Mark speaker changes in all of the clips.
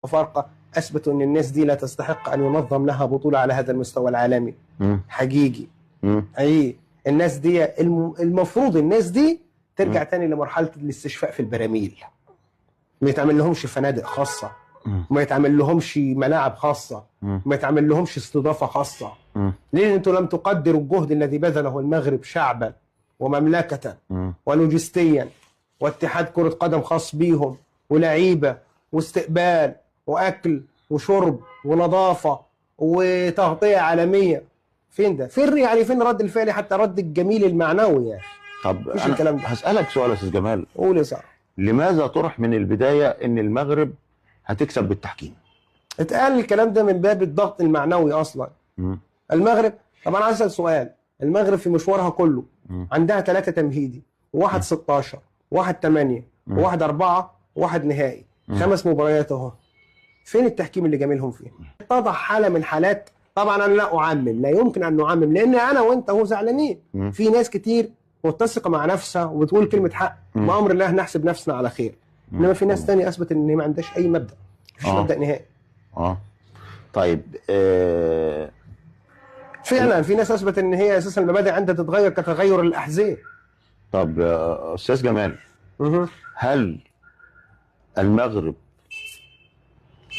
Speaker 1: وفارقة أثبتوا أن الناس دي لا تستحق أن ينظم لها بطولة على هذا المستوى العالمي. حقيقي. حقيقي الناس دي المفروض الناس دي ترجع تاني لمرحلة الاستشفاء في البراميل. ما يتعمل لهمش فنادق خاصة، ما يتعمل لهمش ملاعب خاصة، ما يتعمل لهمش استضافة خاصة. ليه أنتم لم تقدروا الجهد الذي بذله المغرب شعبا ومملكة ولوجستيا واتحاد كرة قدم خاص بيهم ولعيبة واستقبال وأكل وشرب ونظافة وتغطية عالمية؟ فين ده؟ فين يعني فين رد الفعل حتى رد الجميل المعنوي يعني؟
Speaker 2: طب
Speaker 1: مش
Speaker 2: أنا
Speaker 1: الكلام ده.
Speaker 2: هسألك سؤال يا أستاذ جمال.
Speaker 1: قول يا صاحبي.
Speaker 2: لماذا طرح من البداية إن المغرب هتكسب بالتحكيم؟
Speaker 1: اتقال الكلام ده من باب الضغط المعنوي أصلا. المغرب طبعا عايز أسأل سؤال. المغرب في مشوارها كله عندها 3 تمهيدي، وواحد 16 وواحد 8 وواحد 4 وواحد نهائي، 5 مباريات اهو. فين التحكيم اللي جاملهم فيه؟ اتضح حالة من حالات. طبعا انا لا اعمم، لا يمكن ان نعمم، لان انا وانت هو زعلانين. في ناس كتير متسقه مع نفسها وبتقول كلمه حق، بامر الله نحسب نفسنا على خير. انما في ناس تانية اثبت ان ما عندهاش اي مبدا، مفيش مبدا نهائي.
Speaker 2: طيب
Speaker 1: فعلا في ناس اثبت ان هي اساسا المبادئ عندها تتغير كتغير الاحذيه.
Speaker 2: طب استاذ جمال، هل المغرب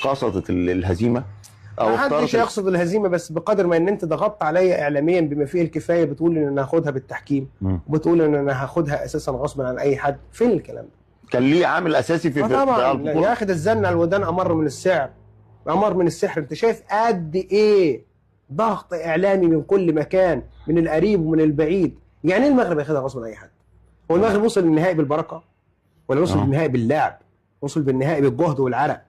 Speaker 2: قصدت الهزيمه او
Speaker 1: ما حدش يقصد الهزيمه، بس بقدر ما ان انت ضغطت عليا اعلاميا بما فيه الكفايه، بتقول ان انا هاخدها بالتحكيم وبتقول ان انا هاخدها اساسا غصبا عن اي حد. فين الكلام ده؟
Speaker 2: كان ليه عامل اساسي في
Speaker 1: طبعا يا اخي، ده الزن على الودان امر من السحر، امر من السحر. انت شايف قد ايه ضغط اعلامي من كل مكان، من القريب ومن البعيد. يعني ايه المغرب ياخدها غصبا عن اي حد؟ هو المغرب وصل للنهائي بالبركه؟ ولا وصل للنهائي باللعب؟ وصل بالنهائي بالجهد والعرق.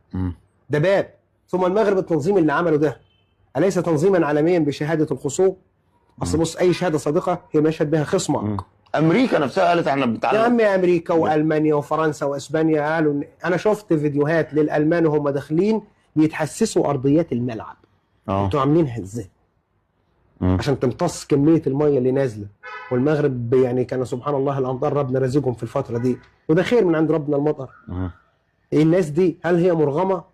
Speaker 1: ده باب. ثم المغرب التنظيم اللي عمله ده أليس تنظيما عالميا بشهادة الخصوم؟ أصل بص، أي شهادة صادقة هي مشهد بها خصمك.
Speaker 2: أمريكا نفسها قالت احنا بنتعلم.
Speaker 1: يا عمي أمريكا وألمانيا وفرنسا وإسبانيا قالوا أنا شفت فيديوهات للألمان وهم داخلين بيتحسسوا أرضيات الملعب. أنتوا عاملينها إزاي؟ عشان تمتص كمية المية اللي نازلة. والمغرب يعني كان سبحان الله الأمطار ربنا رزقهم في الفترة دي، وده خير من عند ربنا المطر. الناس دي هل هي مرغمة؟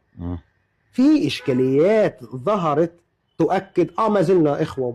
Speaker 1: في إشكاليات ظهرت تؤكد ما زلنا إخوة